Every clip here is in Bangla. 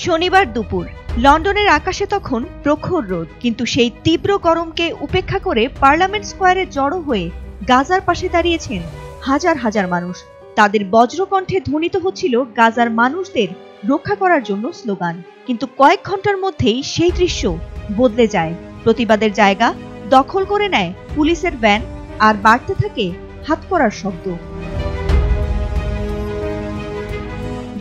শনিবার দুপুর লন্ডনের আকাশে তখন প্রখর রোদ, কিন্তু সেই তীব্র গরমকে উপেক্ষা করে পার্লামেন্ট স্কয়ারে জড়ো হয়ে গাজার পাশে দাঁড়িয়েছেন হাজার হাজার মানুষ। তাদের বজ্রকণ্ঠে ধ্বনিত হচ্ছিল গাজার মানুষদের রক্ষা করার জন্য স্লোগান। কিন্তু কয়েক ঘন্টার মধ্যেই সেই দৃশ্য বদলে যায়। প্রতিবাদের জায়গা দখল করে নেয় পুলিশের ভ্যান, আর বাড়তে থাকে হাতকড়ার শব্দ।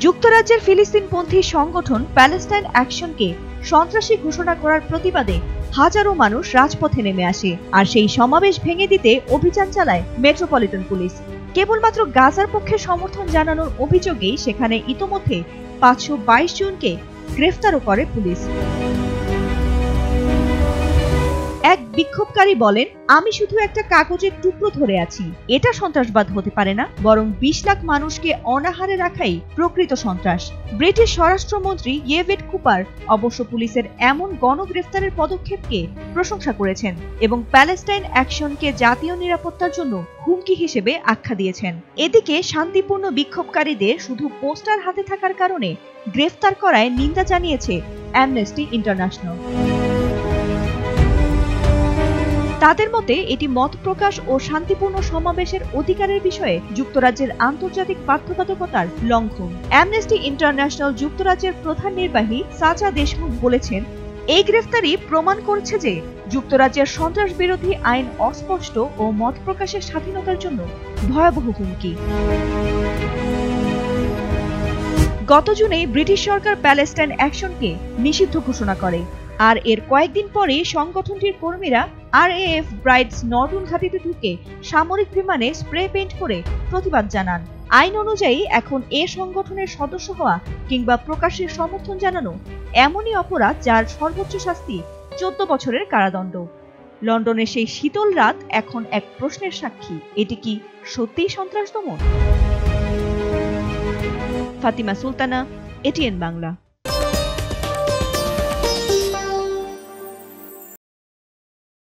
যুক্তরাজ্যের ফিলিস্তিনপন্থী সংগঠন প্যালেস্টাইন অ্যাকশনকে সন্ত্রাসী ঘোষণা করার প্রতিবাদে হাজারো মানুষ রাজপথে নেমে আসে, আর সেই সমাবেশ ভেঙে দিতে অভিযান চালায় মেট্রোপলিটন পুলিশ। কেবলমাত্র গাজার পক্ষে সমর্থন জানানোর অভিযোগেই সেখানে ইতোমধ্যে 522 জনকে গ্রেফতারও করে পুলিশ। এক বিক্ষোভকারী বলেন, আমি শুধু একটা কাগজের টুকরো ধরে আছি, এটা সন্ত্রাসবাদ হতে পারে না, বরং 20 লাখ মানুষকে অনাহারে রাখাই প্রকৃত সন্ত্রাস। ব্রিটিশ স্বরাষ্ট্রমন্ত্রী ইয়েভেট কুপার অবশ্য পুলিশের এমন গণগ্রেফতারের পদক্ষেপকে প্রশংসা করেছেন এবং প্যালেস্টাইন অ্যাকশনকে জাতীয় নিরাপত্তার জন্য হুমকি হিসেবে আখ্যা দিয়েছেন। এদিকে শান্তিপূর্ণ বিক্ষোভকারীদের শুধু পোস্টার হাতে থাকার কারণে গ্রেফতার করায় নিন্দা জানিয়েছে অ্যামনেস্টি ইন্টারন্যাশনাল। তাদের মতে এটি মত প্রকাশ ও শান্তিপূর্ণ সমাবেশের অধিকারের বিষয়ে যুক্তরাজ্যের আন্তর্জাতিক বাধ্যবাধকতার লঙ্ঘন। অ্যামনেস্টি ইন্টারন্যাশনাল যুক্তরাজ্যের প্রধান নির্বাহী সাচা দেশমুখ বলেছেন, এই গ্রেফতারি প্রমাণ করছে যে যুক্তরাজ্যের সন্ত্রাস বিরোধী আইন অস্পষ্ট ও মত প্রকাশের স্বাধীনতার জন্য ভয়াবহ হুমকি। গত জুনে ব্রিটিশ সরকার প্যালেস্টাইন অ্যাকশনকে নিষিদ্ধ ঘোষণা করে, আর এর কয়েকদিন পরে সংগঠনটির কর্মীরা RAF ব্রাইটস নর্টন ঘাঁটিতে ঢুকে সামরিক বিমানে স্প্রে পেইন্ট করে প্রতিবাদ জানান। আইন অনুযায়ী এখন এ সংগঠনের সদস্য হওয়া কিংবা প্রকাশের সমর্থন জানানো এমনই অপরাধ যার সর্বোচ্চ শাস্তি 14 বছরের কারাদণ্ড। লন্ডনের সেই শীতল রাত এখন এক প্রশ্নের সাক্ষী, এটি কি সত্যিই সন্ত্রাস দমন? ফাতিমা সুলতানা, ATN বাংলা।